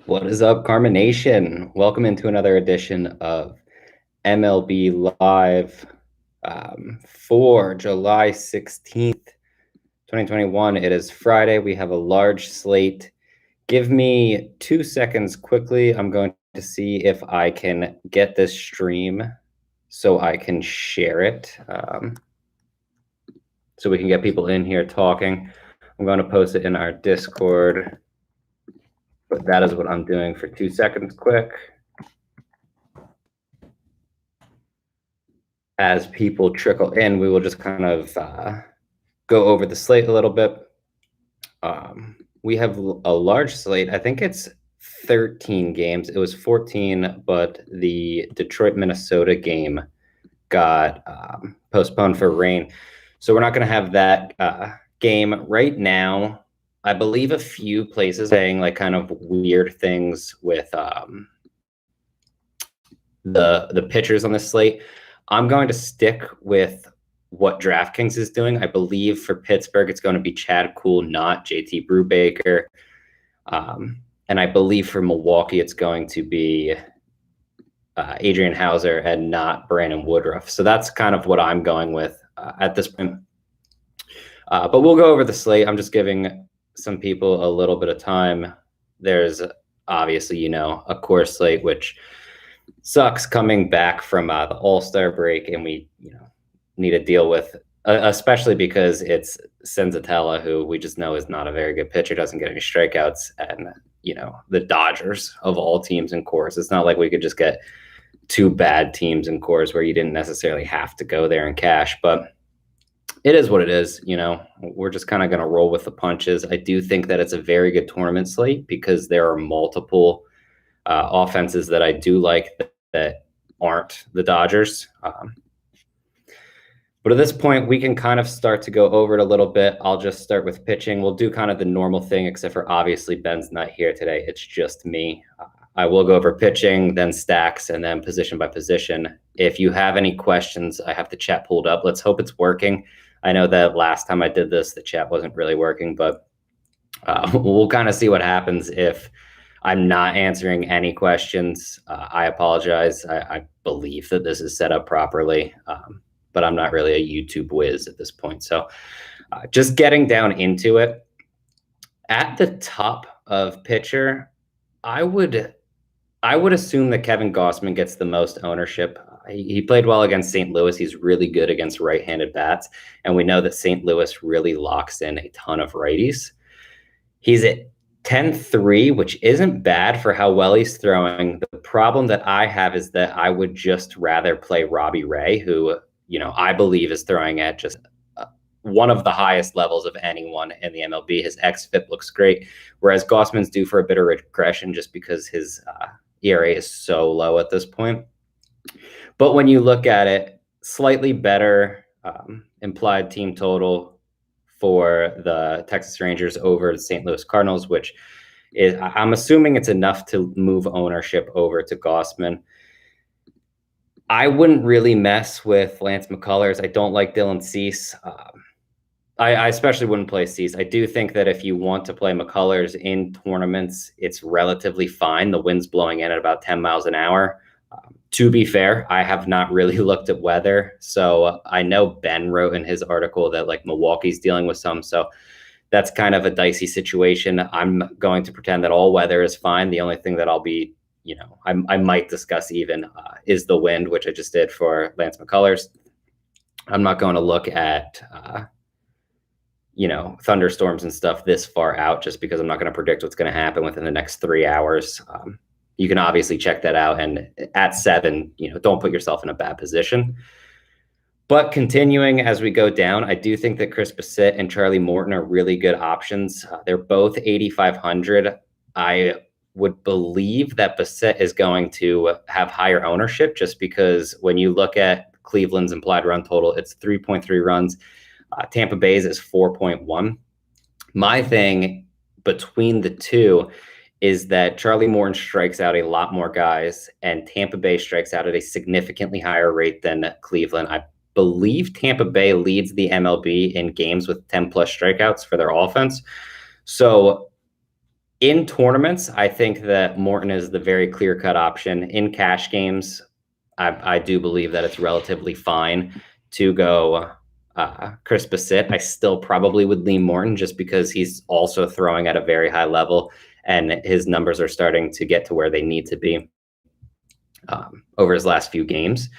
What is up, Karma Nation? Welcome into another edition of MLB Live for July 16th, 2021. It is Friday. We have a large slate. Give me 2 seconds quickly. I'm going to see if I can get this stream so I can share it, so we can get people in here talking. I'm going to post it in our Discord. But that is what I'm doing for 2 seconds quick. As people trickle in, we will just kind of go over the slate a little bit. We have a large slate. I think it's 13 games. It was 14, but the Detroit-Minnesota game got postponed for rain. So we're not going to have that game right now. I believe a few places saying like kind of weird things with the pitchers on the slate. I'm going to stick with what DraftKings is doing. I believe for Pittsburgh, it's going to be Chad Kuhl, not JT Brubaker. And I believe for Milwaukee, it's going to be Adrian Hauser and not Brandon Woodruff. So that's kind of what I'm going with at this point. But we'll go over the slate. I'm just giving some people a little bit of time. There's obviously, a core slate, which sucks coming back from the All-Star break, and we, need to deal with, especially because it's Senzatella, who we just know is not a very good pitcher, doesn't get any strikeouts, and the Dodgers of all teams in cores. It's not like we could just get two bad teams in cores where you didn't necessarily have to go there and cash, but it is what it is. We're just kind of going to roll with the punches. I do think that it's a very good tournament slate because there are multiple offenses that I do like that aren't the Dodgers. But at this point, we can kind of start to go over it a little bit. I'll just start with pitching. We'll do kind of the normal thing, except for obviously Ben's not here today. It's just me. I will go over pitching, then stacks, and then position by position. If you have any questions, I have the chat pulled up. Let's hope it's working. I know that last time I did this, the chat wasn't really working, but we'll kind of see what happens if I'm not answering any questions. I apologize. I believe that this is set up properly, but I'm not really a YouTube whiz at this point. So just getting down into it. At the top of pitcher, I would assume that Kevin Gausman gets the most ownership. He played well against St. Louis. He's really good against right-handed bats, and we know that St. Louis really locks in a ton of righties. He's at 10-3, which isn't bad for how well he's throwing. The problem that I have is that I would just rather play Robbie Ray, who, I believe is throwing at just one of the highest levels of anyone in the MLB. His xFIP looks great, whereas Gausman's due for a bit of regression just because his ERA is so low at this point. But when you look at it, slightly better implied team total for the Texas Rangers over the St. Louis Cardinals, which is, I'm assuming it's enough to move ownership over to Gausman. I wouldn't really mess with Lance McCullers. I don't like Dylan Cease. I especially wouldn't play Cease. I do think that if you want to play McCullers in tournaments, it's relatively fine. The wind's blowing in at about 10 miles an hour. To be fair, I have not really looked at weather. So I know Ben wrote in his article that like Milwaukee's dealing with some. So that's kind of a dicey situation. I'm going to pretend that all weather is fine. The only thing that I'll be, I might discuss even is the wind, which I just did for Lance McCullers. I'm not going to look at, thunderstorms and stuff this far out just because I'm not going to predict what's going to happen within the next 3 hours. You can obviously check that out. And at 7, don't put yourself in a bad position. But continuing as we go down, I do think that Chris Bassitt and Charlie Morton are really good options. They're both 8,500. I would believe that Bassitt is going to have higher ownership just because when you look at Cleveland's implied run total, it's 3.3 runs. Tampa Bay's is 4.1. My thing between the two is that Charlie Morton strikes out a lot more guys and Tampa Bay strikes out at a significantly higher rate than Cleveland. I believe Tampa Bay leads the MLB in games with 10 plus strikeouts for their offense. So In tournaments, I think that Morton is the very clear-cut option. In cash games, I do believe that it's relatively fine to go Chris Bassett. I still probably would lean Morton just because he's also throwing at a very high level and his numbers are starting to get to where they need to be over his last few games.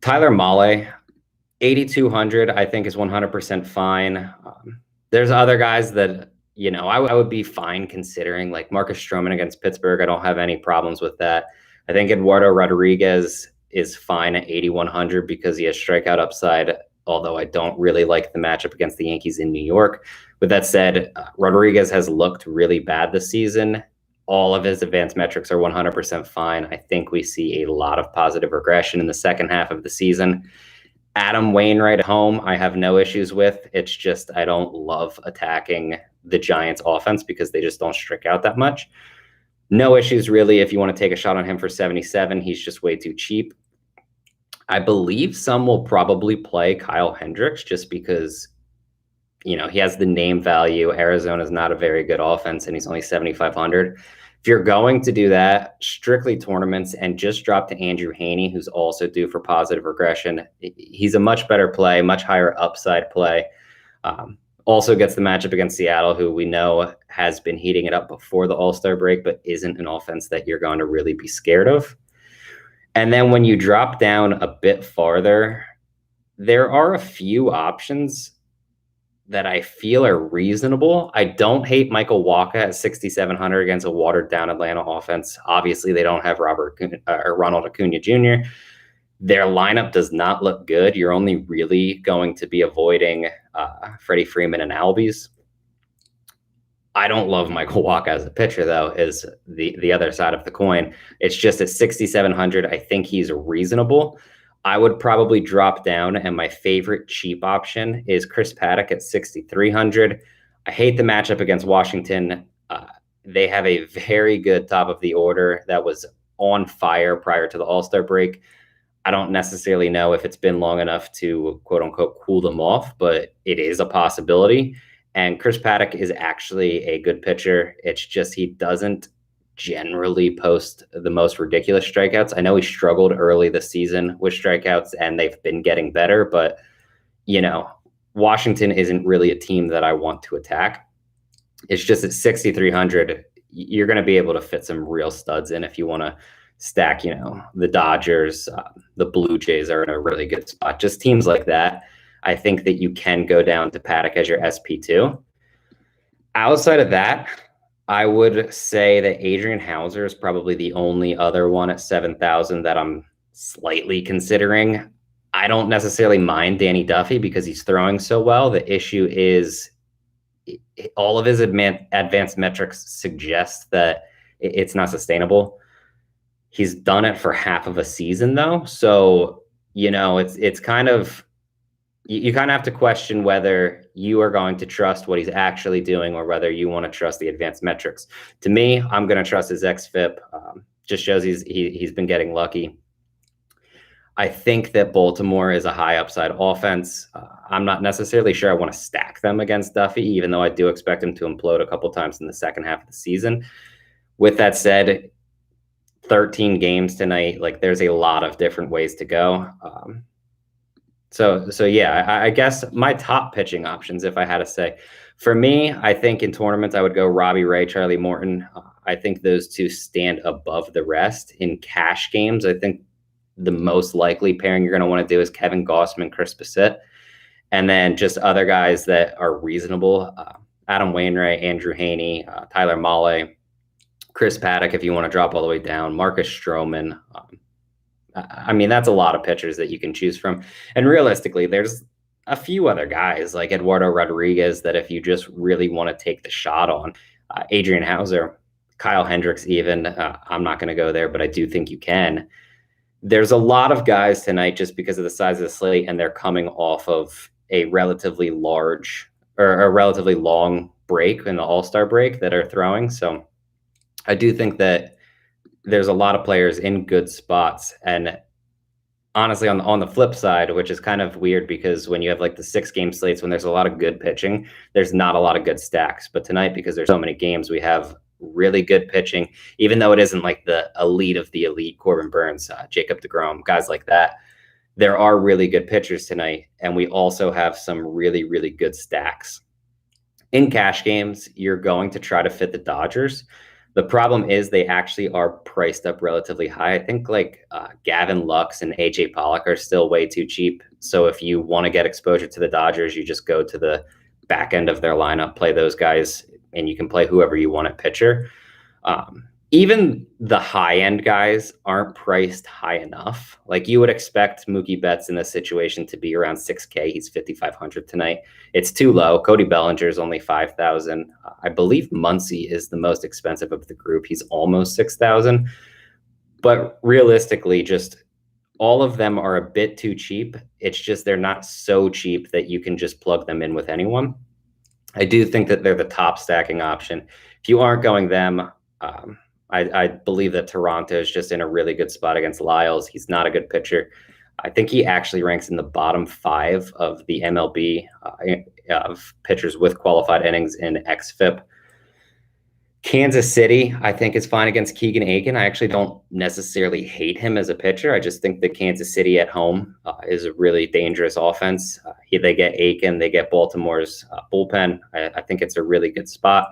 Tyler Mahle, 8,200, I think is 100% fine. There's other guys that, I would be fine considering, like Marcus Stroman against Pittsburgh. I don't have any problems with that. I think Eduardo Rodriguez is fine at 8,100 because he has strikeout upside, although I don't really like the matchup against the Yankees in New York. With that said, Rodriguez has looked really bad this season. All of his advanced metrics are 100% fine. I think we see a lot of positive regression in the second half of the season. Adam Wainwright at home, I have no issues with. It's just I don't love attacking the Giants offense because they just don't strike out that much. No issues really if you want to take a shot on him for 77. He's just way too cheap. I believe some will probably play Kyle Hendricks just because, he has the name value. Arizona is not a very good offense and he's only 7,500. If you're going to do that, strictly tournaments and just drop to Andrew Haney, who's also due for positive regression. He's a much better play, much higher upside play. Also gets the matchup against Seattle, who we know has been heating it up before the All-Star break, but isn't an offense that you're going to really be scared of. And then when you drop down a bit farther, there are a few options that I feel are reasonable. I don't hate Michael Wacha at 6,700 against a watered-down Atlanta offense. Obviously, they don't have Ronald Acuna Jr. Their lineup does not look good. You're only really going to be avoiding Freddie Freeman and Albies. I don't love Michael Wacha as a pitcher, though, is the other side of the coin. It's just at 6,700, I think he's reasonable. I would probably drop down, and my favorite cheap option is Chris Paddack at 6,300. I hate the matchup against Washington. They have a very good top of the order that was on fire prior to the All-Star break. I don't necessarily know if it's been long enough to, quote unquote, cool them off, but it is a possibility. And Chris Paddack is actually a good pitcher. It's just he doesn't generally post the most ridiculous strikeouts. I know he struggled early this season with strikeouts and they've been getting better, but Washington isn't really a team that I want to attack. It's just at 6,300, you're going to be able to fit some real studs in if you want to stack, the Dodgers, the Blue Jays are in a really good spot. Just teams like that. I think that you can go down to Paddack as your SP2. Outside of that, I would say that Adrian Hauser is probably the only other one at 7,000 that I'm slightly considering. I don't necessarily mind Danny Duffy because he's throwing so well. The issue is all of his advanced metrics suggest that it's not sustainable. He's done it for half of a season, though. So, it's kind of, you kind of have to question whether you are going to trust what he's actually doing or whether you want to trust the advanced metrics. To me, I'm going to trust his xFIP. Just shows he's been getting lucky. I think that Baltimore is a high upside offense. I'm not necessarily sure I want to stack them against Duffy, even though I do expect him to implode a couple times in the second half of the season. With that said, 13 games tonight, like there's a lot of different ways to go. So yeah, I guess my top pitching options, if I had to say, for me, I think in tournaments, I would go Robbie Ray, Charlie Morton. I think those two stand above the rest. In cash games, I think the most likely pairing you're going to want to do is Kevin Gausman, Chris Bassett. And then just other guys that are reasonable, Adam Wainwright, Andrew Haney, Tyler Mahle, Chris Paddack, if you want to drop all the way down, Marcus Stroman. I mean, that's a lot of pitchers that you can choose from. And realistically, there's a few other guys like Eduardo Rodriguez that if you just really want to take the shot on, Adrian Hauser, Kyle Hendricks even, I'm not going to go there, but I do think you can. There's a lot of guys tonight just because of the size of the slate, and they're coming off of a relatively large or a relatively long break in the All-Star break that are throwing. So I do think that there's a lot of players in good spots. And honestly, on the flip side, which is kind of weird because when you have like the 6-game slates, when there's a lot of good pitching, there's not a lot of good stacks. But tonight, because there's so many games, we have really good pitching, even though it isn't like the elite of the elite, Corbin Burns, Jacob deGrom, guys like that. There are really good pitchers tonight, and we also have some really, really good stacks. In cash games, you're going to try to fit the Dodgers. The problem is they actually are priced up relatively high. I think like Gavin Lux and AJ Pollock are still way too cheap. So if you want to get exposure to the Dodgers, you just go to the back end of their lineup, play those guys, and you can play whoever you want at pitcher. Even the high end guys aren't priced high enough. Like you would expect Mookie Betts in this situation to be around 6K. He's 5,500 tonight. It's too low. Cody Bellinger is only 5,000. I believe Muncy is the most expensive of the group. He's almost 6,000. But realistically, just all of them are a bit too cheap. It's just they're not so cheap that you can just plug them in with anyone. I do think that they're the top stacking option. If you aren't going them, I believe that Toronto is just in a really good spot against Lyles. He's not a good pitcher. I think he actually ranks in the bottom 5 of the MLB of pitchers with qualified innings in xFIP. Kansas City, I think, is fine against Keegan Aiken. I actually don't necessarily hate him as a pitcher. I just think that Kansas City at home is a really dangerous offense. They get Aiken, they get Baltimore's bullpen. I think it's a really good spot.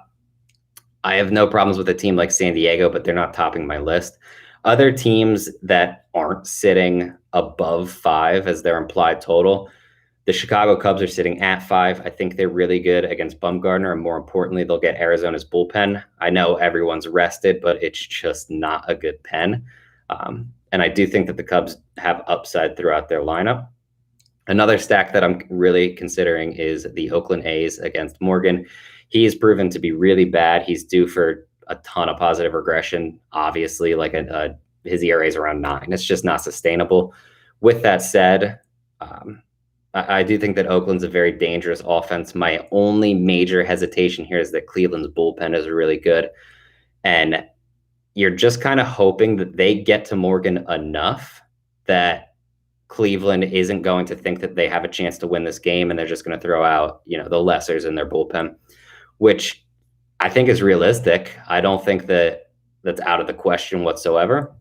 I have no problems with a team like San Diego, but they're not topping my list. Other teams that aren't sitting above 5 as their implied total, the Chicago Cubs are sitting at 5. I think they're really good against Bumgarner, and more importantly, they'll get Arizona's bullpen. I know everyone's rested, but it's just not a good pen. And I do think that the Cubs have upside throughout their lineup. Another stack that I'm really considering is the Oakland A's against Morgan. He has proven to be really bad. He's due for a ton of positive regression. Obviously, like his ERA is around 9. It's just not sustainable. With that said, I do think that Oakland's a very dangerous offense. My only major hesitation here is that Cleveland's bullpen is really good. And you're just kind of hoping that they get to Morgan enough that Cleveland isn't going to think that they have a chance to win this game, and they're just going to throw out, the lessers in their bullpen, which I think is realistic. I don't think that that's out of the question whatsoever.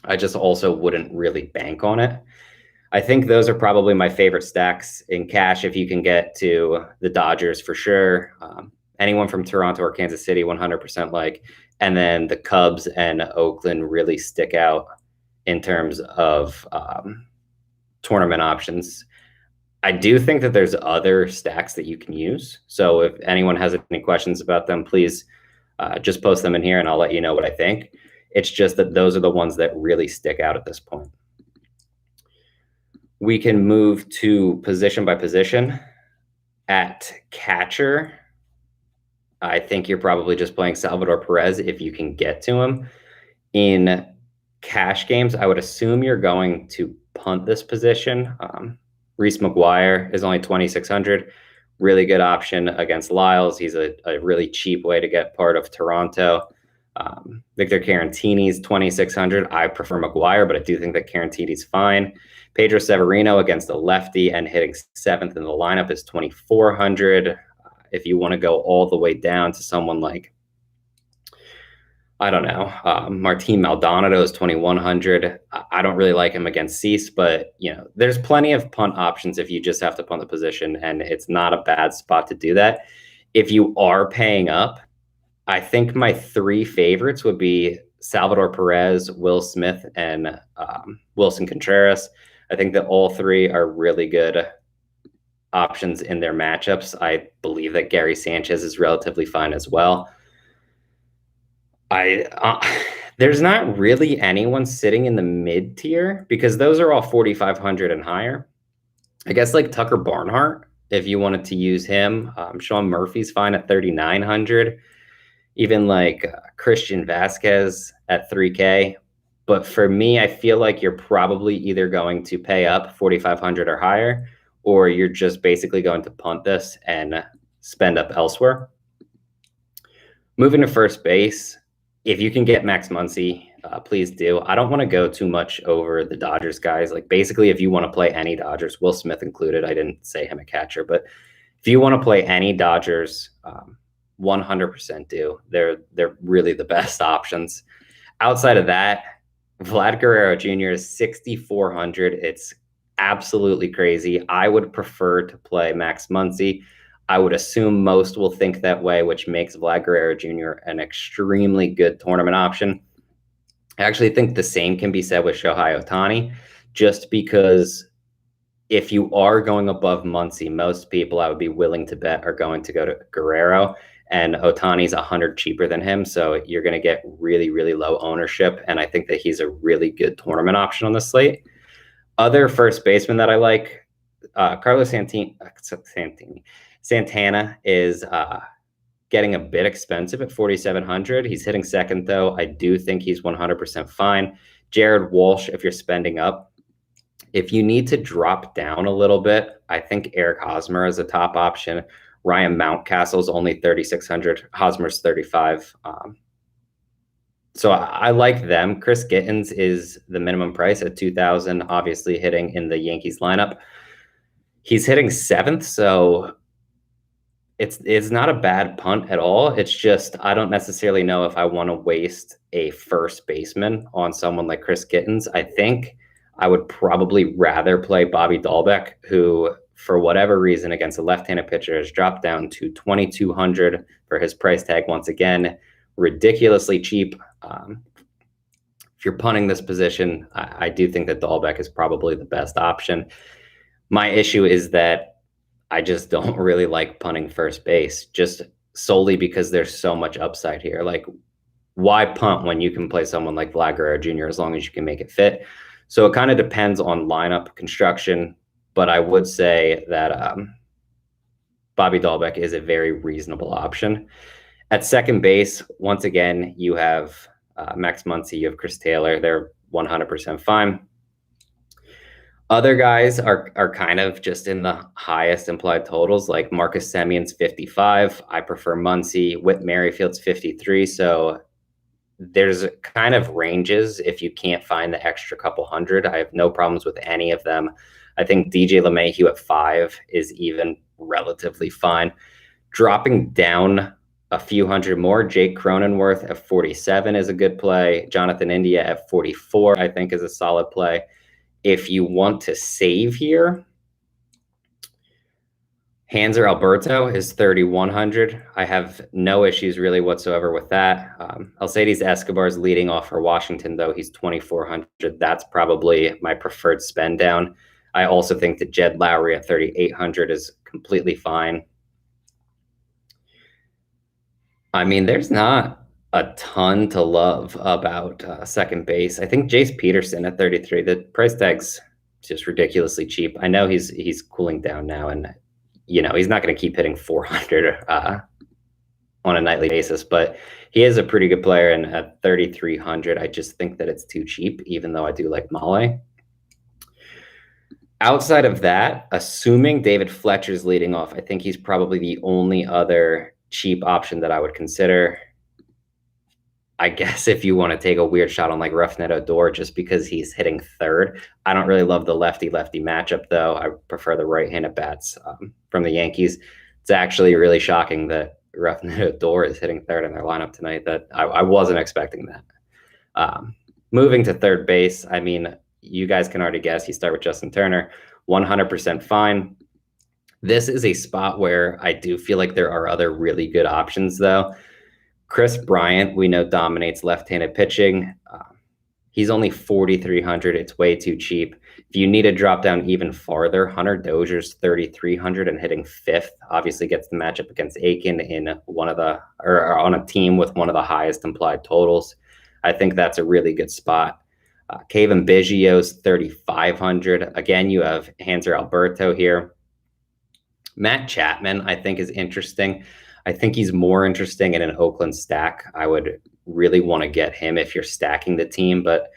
I just also wouldn't really bank on it. I think those are probably my favorite stacks in cash. If you can get to the Dodgers for sure, anyone from Toronto or Kansas City, 100% like, and then the Cubs and Oakland really stick out in terms of tournament options. I do think that there's other stacks that you can use. So if anyone has any questions about them, please just post them in here and I'll let you know what I think. It's just that those are the ones that really stick out at this point. We can move to position by position. At catcher, I think you're probably just playing Salvador Perez if you can get to him. In cash games, I would assume you're going to punt this position. Reese McGuire is only 2,600. Really good option against Lyles. He's a really cheap way to get part of Toronto. Victor Caratini's 2,600. I prefer McGuire, but I do think that Caratini's fine. Pedro Severino against a lefty and hitting 7th in the lineup is 2,400. If you want to go all the way down to someone like, I don't know, Martin Maldonado is 2,100. I don't really like him against Cease, but there's plenty of punt options if you just have to punt the position, and it's not a bad spot to do that. If you are paying up, I think my 3 favorites would be Salvador Perez, Will Smith, and Wilson Contreras. I think that all 3 are really good options in their matchups. I believe that Gary Sanchez is relatively fine as well. There's not really anyone sitting in the mid tier because those are all 4,500 and higher. I guess like Tucker Barnhart, if you wanted to use him. Sean Murphy's fine at 3,900. Even like Christian Vasquez at 3K. But for me, I feel like you're probably either going to pay up 4,500 or higher, or you're just basically going to punt this and spend up elsewhere. Moving to first base, if you can get Max Muncy, please do. I don't want to go too much over the Dodgers guys. Like basically, if you want to play any Dodgers, Will Smith included, I didn't say him a catcher, but if you want to play any Dodgers, 100% do. They're really the best options. Outside of that, Vlad Guerrero Jr. is 6,400. It's absolutely crazy. I would prefer to play Max Muncy. I would assume most will think that way, which makes Vlad Guerrero Jr. an extremely good tournament option. I actually think the same can be said with Shohei Ohtani, just because if you are going above Muncy, most people I would be willing to bet are going to go to Guerrero, and Ohtani's 100 cheaper than him. So you're going to get really, really low ownership. And I think that he's a really good tournament option on the slate. Other first baseman that I like, Carlos Santana is getting a bit expensive at 4,700. He's hitting second, though. I do think he's 100% fine. Jared Walsh, if you're spending up. If you need to drop down a little bit, I think Eric Hosmer is a top option. Ryan Mountcastle's only 3,600. Hosmer's 35. So I like them. Chris Gittins is the minimum price at 2,000, obviously hitting in the Yankees lineup. He's hitting seventh, so it's not a bad punt at all. It's just I don't necessarily know if I want to waste a first baseman on someone like Chris Gittins. I think I would probably rather play Bobby Dahlbeck, who, for whatever reason, against a left-handed pitcher, has dropped down to 2,200 for his price tag. Once again, ridiculously cheap. If you're punting this position, I do think that Dahlbeck is probably the best option. My issue is that I just don't really like punting first base, just solely because there's so much upside here. Like, why punt when you can play someone like Vlad Guerrero Jr. as long as you can make it fit? So it kind of depends on lineup construction, but I would say that Bobby Dahlbeck is a very reasonable option. At second base, once again, you have Max Muncy, you have Chris Taylor. They're 100% fine. Other guys are kind of just in the highest implied totals, like Marcus Semion's 55. I prefer Muncy. Whit Merrifield's 53. So there's kind of ranges if you can't find the extra couple hundred. I have no problems with any of them. I think DJ LeMahieu at 5 is even relatively fine. Dropping down a few hundred more, Jake Cronenworth at 47 is a good play. Jonathan India at 44, I think, is a solid play. If you want to save here, Hanser Alberto is 3,100. I have no issues really whatsoever with that. Alcides Escobar is leading off for Washington, though. He's 2,400. That's probably my preferred spend down. I also think that Jed Lowry at 3,800 is completely fine. I mean, there's not a ton to love about second base. I think Jace Peterson at 33, the price tag's just ridiculously cheap. I know he's cooling down now, and he's not going to keep hitting 400 on a nightly basis, but he is a pretty good player. And at 3,300, I just think that it's too cheap, even though I do like Male. Outside of that, assuming David Fletcher's leading off, I think he's probably the only other cheap option that I would consider. I guess if you want to take a weird shot on like Rougned Odor, just because he's hitting third. I don't really love the lefty-lefty matchup, though. I prefer the right-handed bats from the Yankees. It's actually really shocking that Rougned Odor is hitting third in their lineup tonight. That I wasn't expecting that. Moving to third base, I mean, you guys can already guess. You start with Justin Turner, 100% fine. This is a spot where I do feel like there are other really good options, though. Chris Bryant, we know, dominates left-handed pitching. He's only 4,300. It's way too cheap. If you need to drop down even farther, Hunter Dozier's 3,300 and hitting fifth. Obviously gets the matchup against Aiken in on a team with one of the highest implied totals. I think that's a really good spot. Kevin Biggio's 3,500. Again, you have Hanser Alberto here. Matt Chapman, I think, is interesting. I think he's more interesting in an Oakland stack. I would really want to get him if you're stacking the team, but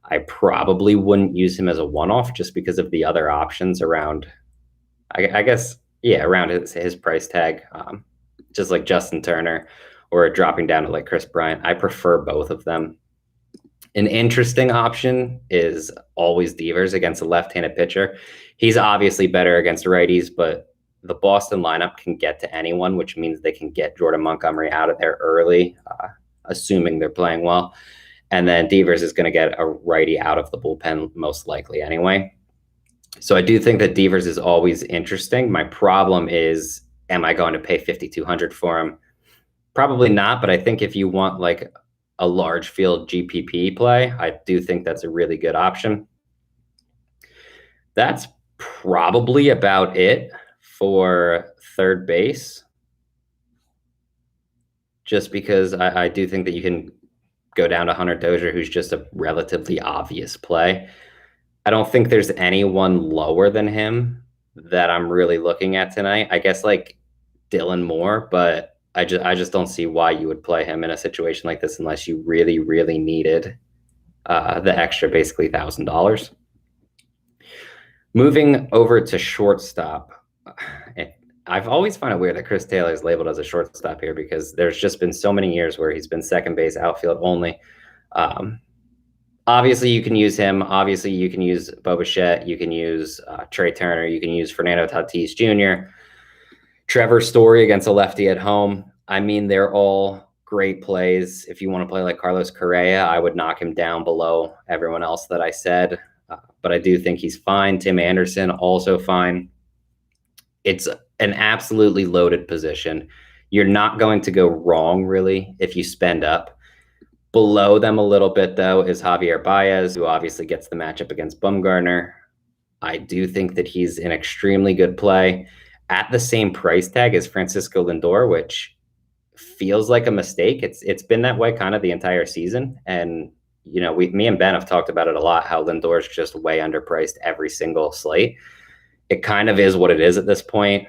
I probably wouldn't use him as a one-off just because of the other options around, around his price tag, just like Justin Turner or dropping down to like Chris Bryant. I prefer both of them. An interesting option is always Devers against a left-handed pitcher. He's obviously better against righties, but the Boston lineup can get to anyone, which means they can get Jordan Montgomery out of there early, assuming they're playing well. And then Devers is going to get a righty out of the bullpen most likely anyway. So I do think that Devers is always interesting. My problem is, am I going to pay $5,200 for him? Probably not, but I think if you want like a large field GPP play, I do think that's a really good option. That's probably about it for third base. Just because I do think that you can go down to Hunter Dozier, who's just a relatively obvious play. I don't think there's anyone lower than him that I'm really looking at tonight. I guess like Dylan Moore, but I just don't see why you would play him in a situation like this unless you really, really needed the extra basically $1,000. Moving over to shortstop. I've always found it weird that Chris Taylor is labeled as a shortstop here because there's just been so many years where he's been second base, outfield only. Obviously, you can use him. Obviously, you can use Bo Bichette. You can use Trey Turner. You can use Fernando Tatis Jr., Trevor Story against a lefty at home. I mean, they're all great plays. If you want to play like Carlos Correa, I would knock him down below everyone else that I said. But I do think he's fine. Tim Anderson, also fine. It's an absolutely loaded position. You're not going to go wrong, really, if you spend up. Below them a little bit, though, is Javier Baez, who obviously gets the matchup against Bumgarner. I do think that he's an extremely good play at the same price tag as Francisco Lindor, which feels like a mistake. It's been that way kind of the entire season. And, you know, me and Ben have talked about it a lot, how Lindor's just way underpriced every single slate. It kind of is what it is at this point.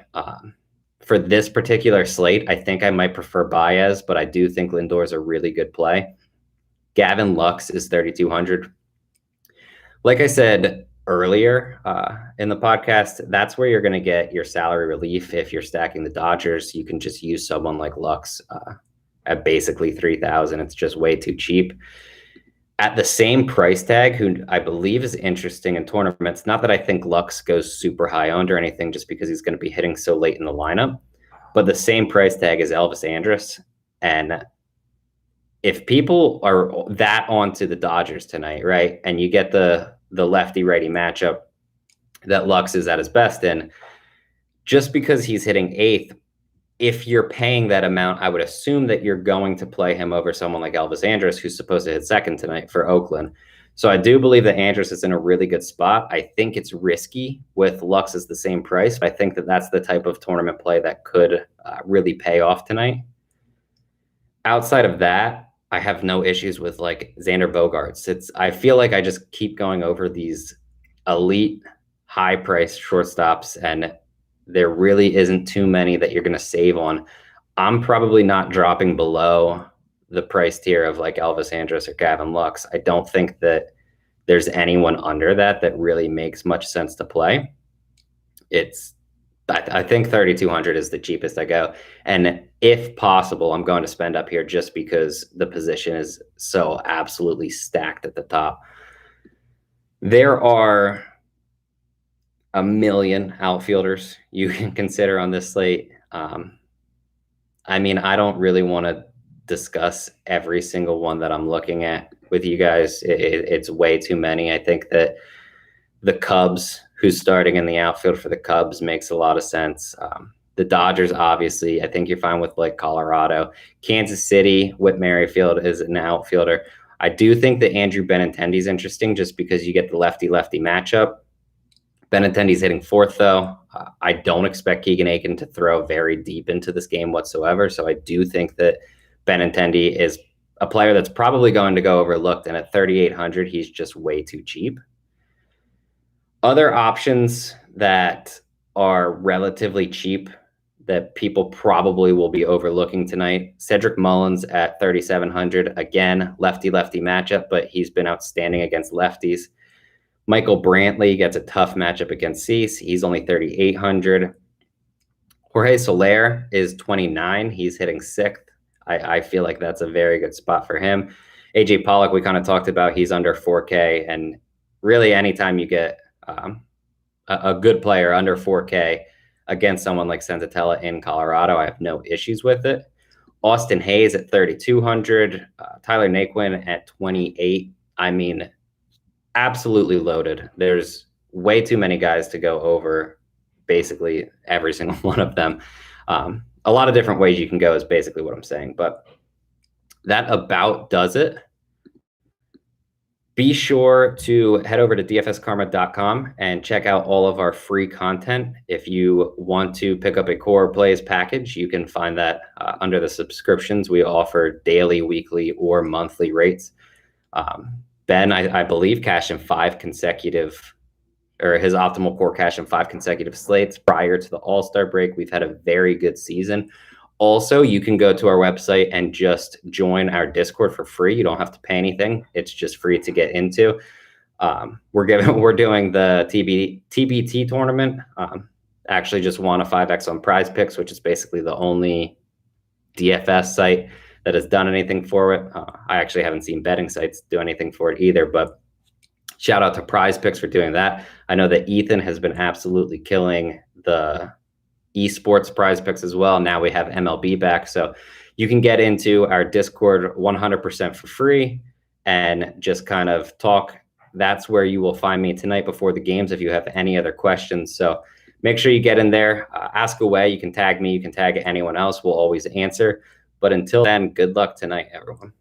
For this particular slate, I think I might prefer Baez, but I do think Lindor's a really good play. Gavin Lux is 3,200. Like I said earlier in the podcast, that's where you're going to get your salary relief if you're stacking the Dodgers. You can just use someone like Lux at basically 3,000. It's just way too cheap. At the same price tag, who I believe is interesting in tournaments, not that I think Lux goes super high owned or anything, just because he's going to be hitting so late in the lineup, but the same price tag is Elvis Andrus. And if people are that onto the Dodgers tonight, right, and you get the lefty-righty matchup that Lux is at his best in, just because he's hitting eighth, if you're paying that amount, I would assume that you're going to play him over someone like Elvis Andrus, who's supposed to hit second tonight for Oakland. So I do believe that Andrus is in a really good spot. I think it's risky with Lux as the same price, but I think that that's the type of tournament play that could really pay off tonight. Outside of that, I have no issues with like Xander Bogaerts. I feel like I just keep going over these elite, high-priced shortstops, and there really isn't too many that you're going to save on. I'm probably not dropping below the price tier of like Elvis Andrus or Gavin Lux. I don't think that there's anyone under that really makes much sense to play. I think 3,200 is the cheapest I go. And if possible, I'm going to spend up here just because the position is so absolutely stacked at the top. There are a million outfielders you can consider on this slate. I mean, I don't really want to discuss every single one that I'm looking at with you guys. It's way too many. I think that the Cubs, who's starting in the outfield for the Cubs, makes a lot of sense. The Dodgers, obviously, I think you're fine with like Colorado. Kansas City, Whit Merrifield is an outfielder. I do think that Andrew Benintendi is interesting just because you get the lefty-lefty matchup. Benintendi's hitting fourth, though. I don't expect Keegan Aiken to throw very deep into this game whatsoever, so I do think that Benintendi is a player that's probably going to go overlooked, and at 3,800, he's just way too cheap. Other options that are relatively cheap that people probably will be overlooking tonight, Cedric Mullins at 3,700. Again, lefty-lefty matchup, but he's been outstanding against lefties. Michael Brantley gets a tough matchup against Cease. He's only 3,800. Jorge Soler is 29. He's hitting sixth. I feel like that's a very good spot for him. AJ Pollock, we kind of talked about, he's under 4K, and really anytime you get a good player under 4K against someone like Senzatella in Colorado, I have no issues with it. Austin Hayes at 3,200, Tyler Naquin at 28. I mean, absolutely loaded. There's way too many guys to go over basically every single one of them. A lot of different ways you can go is basically what I'm saying, but that about does it. Be sure to head over to dfskarma.com and check out all of our free content. If you want to pick up a core plays package, you can find that under the subscriptions. We offer daily, weekly, or monthly rates. Ben, I believe, cashed in 5 consecutive, or his optimal core cash in 5 consecutive slates prior to the All-Star break. We've had a very good season. Also, you can go to our website and just join our Discord for free. You don't have to pay anything. It's just free to get into. We're doing the TBT tournament. Actually just won a 5X on Prize Picks, which is basically the only DFS site that has done anything for it. I actually haven't seen betting sites do anything for it either, but shout out to Prize Picks for doing that. I know that Ethan has been absolutely killing the esports Prize Picks as well. Now we have MLB back, so you can get into our Discord 100% for free and just kind of talk. That's where you will find me tonight before the games if you have any other questions. So make sure you get in there, ask away. You can tag me, you can tag anyone else. We'll always answer. But until then, good luck tonight, everyone.